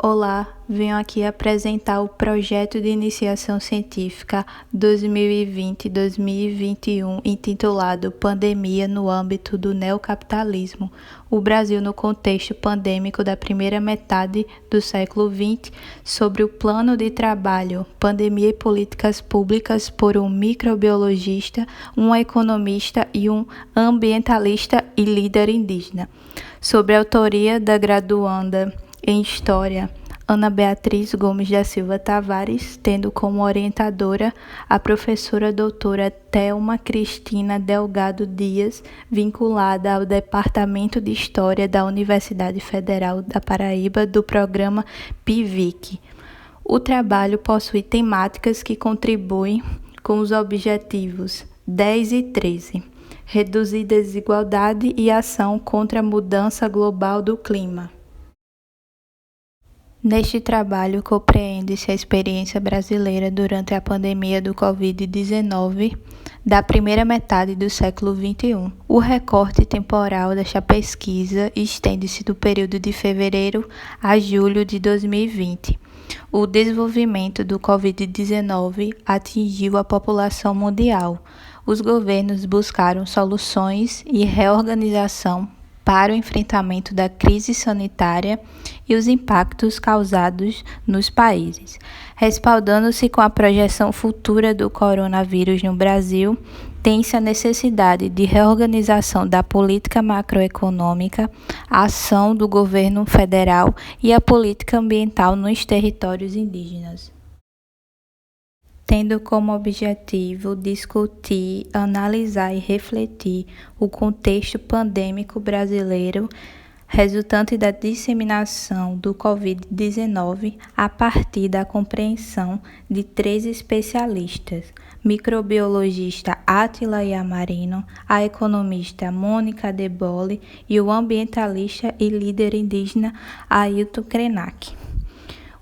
Olá, venho aqui apresentar o projeto de iniciação científica 2020-2021 intitulado Pandemia no âmbito do neocapitalismo, o Brasil no contexto pandêmico da primeira metade do século XX, sobre o plano de trabalho Pandemia e Políticas Públicas por um microbiologista, um economista e um ambientalista e líder indígena, sobre a autoria da graduanda em História, Ana Beatriz Gomes da Silva Tavares, tendo como orientadora a professora doutora Thelma Cristina Delgado Dias, vinculada ao Departamento de História da Universidade Federal da Paraíba do programa PIVIC. O trabalho possui temáticas que contribuem com os objetivos 10 e 13, reduzir desigualdade e ação contra a mudança global do clima. Neste trabalho, compreende-se a experiência brasileira durante a pandemia do Covid-19 da primeira metade do século XXI. O recorte temporal desta pesquisa estende-se do período de fevereiro a julho de 2020. O desenvolvimento do Covid-19 atingiu a população mundial. Os governos buscaram soluções e reorganização para o enfrentamento da crise sanitária e os impactos causados nos países. Respaldando-se com a projeção futura do coronavírus no Brasil, tem-se a necessidade de reorganização da política macroeconômica, a ação do governo federal e a política ambiental nos territórios indígenas, tendo como objetivo discutir, analisar e refletir o contexto pandêmico brasileiro resultante da disseminação do Covid-19 a partir da compreensão de 3 especialistas: microbiologista Átila Yamarino, a economista Mônica De Bolle e o ambientalista e líder indígena Ailton Krenak.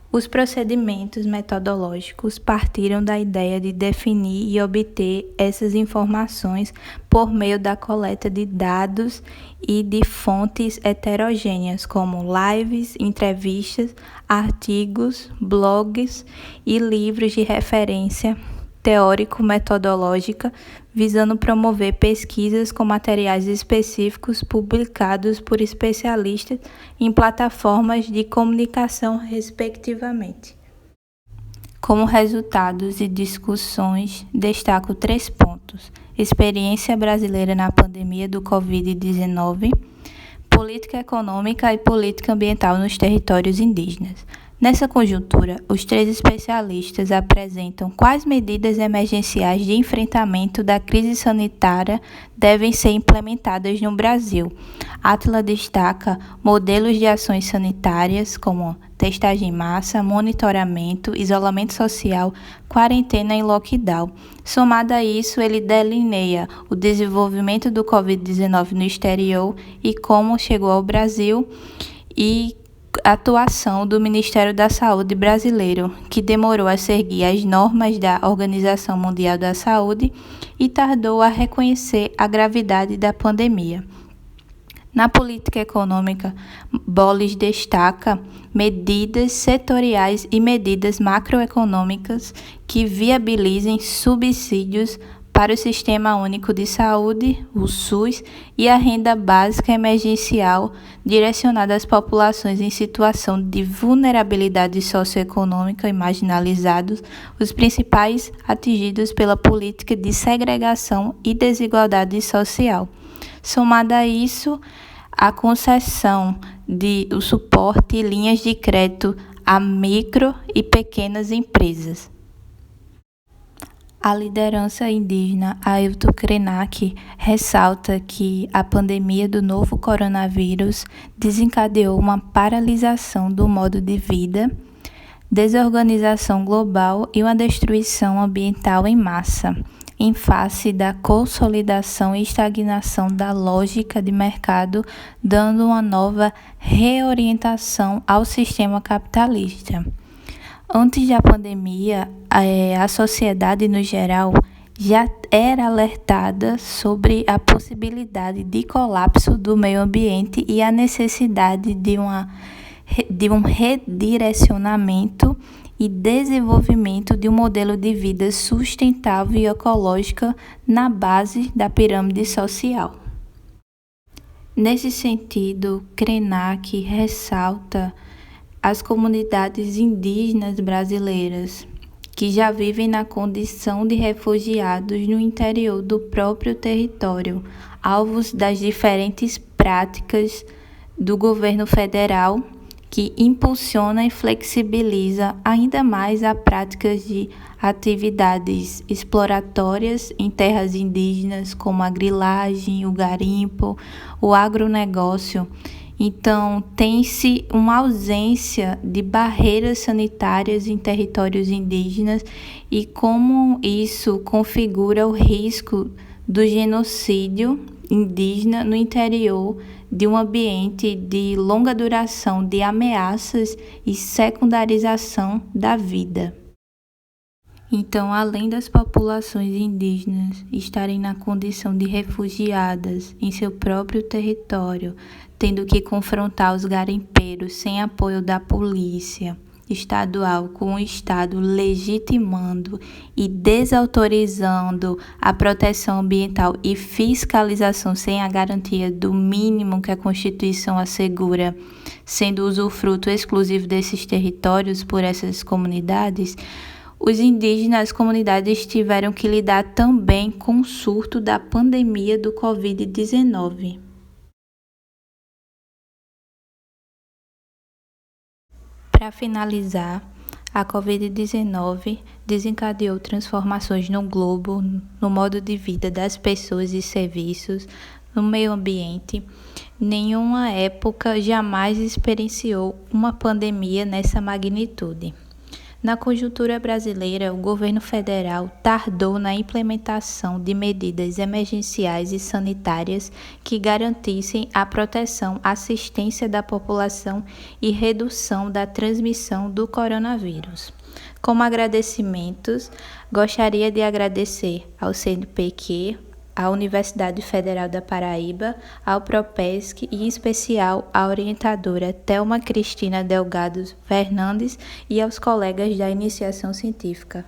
Os procedimentos metodológicos partiram da ideia de definir e obter essas informações por meio da coleta de dados e de fontes heterogêneas, como lives, entrevistas, artigos, blogs e livros de referência teórico-metodológica, visando promover pesquisas com materiais específicos publicados por especialistas em plataformas de comunicação, respectivamente. Como resultados e discussões, destaco 3 pontos: experiência brasileira na pandemia do Covid-19, política econômica e política ambiental nos territórios indígenas. Nessa conjuntura, os 3 especialistas apresentam quais medidas emergenciais de enfrentamento da crise sanitária devem ser implementadas no Brasil. Átila destaca modelos de ações sanitárias como testagem em massa, monitoramento, isolamento social, quarentena e lockdown. Somado a isso, ele delineia o desenvolvimento do Covid-19 no exterior e como chegou ao Brasil e a atuação do Ministério da Saúde brasileiro, que demorou a seguir as normas da Organização Mundial da Saúde e tardou a reconhecer a gravidade da pandemia. Na política econômica, Boles destaca medidas setoriais e medidas macroeconômicas que viabilizem subsídios para o Sistema Único de Saúde, o SUS, e a renda básica emergencial direcionada às populações em situação de vulnerabilidade socioeconômica e marginalizados, os principais atingidos pela política de segregação e desigualdade social. Somada a isso, a concessão do suporte e linhas de crédito a micro e pequenas empresas. A liderança indígena Ailton Krenak ressalta que a pandemia do novo coronavírus desencadeou uma paralisação do modo de vida, desorganização global e uma destruição ambiental em massa, em face da consolidação e estagnação da lógica de mercado, dando uma nova reorientação ao sistema capitalista. Antes da pandemia, a sociedade no geral já era alertada sobre a possibilidade de colapso do meio ambiente e a necessidade de uma de um redirecionamento e desenvolvimento de um modelo de vida sustentável e ecológica na base da pirâmide social. Nesse sentido, Krenak ressalta as comunidades indígenas brasileiras, que já vivem na condição de refugiados no interior do próprio território, alvos das diferentes práticas do governo federal, que impulsiona e flexibiliza ainda mais a prática de atividades exploratórias em terras indígenas, como a grilagem, o garimpo, o agronegócio. Então, tem-se uma ausência de barreiras sanitárias em territórios indígenas e como isso configura o risco do genocídio indígena no interior de um ambiente de longa duração de ameaças e secundarização da vida. Então, além das populações indígenas estarem na condição de refugiadas em seu próprio território, tendo que confrontar os garimpeiros sem apoio da polícia estadual, com o Estado legitimando e desautorizando a proteção ambiental e fiscalização sem a garantia do mínimo que a Constituição assegura, sendo usufruto exclusivo desses territórios por essas comunidades, os indígenas, as comunidades tiveram que lidar também com o surto da pandemia do Covid-19. Para finalizar, a Covid-19 desencadeou transformações no globo, no modo de vida das pessoas e serviços, no meio ambiente. Nenhuma época jamais experienciou uma pandemia nessa magnitude. Na conjuntura brasileira, o governo federal tardou na implementação de medidas emergenciais e sanitárias que garantissem a proteção, assistência da população e redução da transmissão do coronavírus. Como agradecimentos, gostaria de agradecer ao CNPq, à Universidade Federal da Paraíba, ao Propesc e, em especial, à orientadora Thelma Cristina Delgado Fernandes e aos colegas da iniciação científica.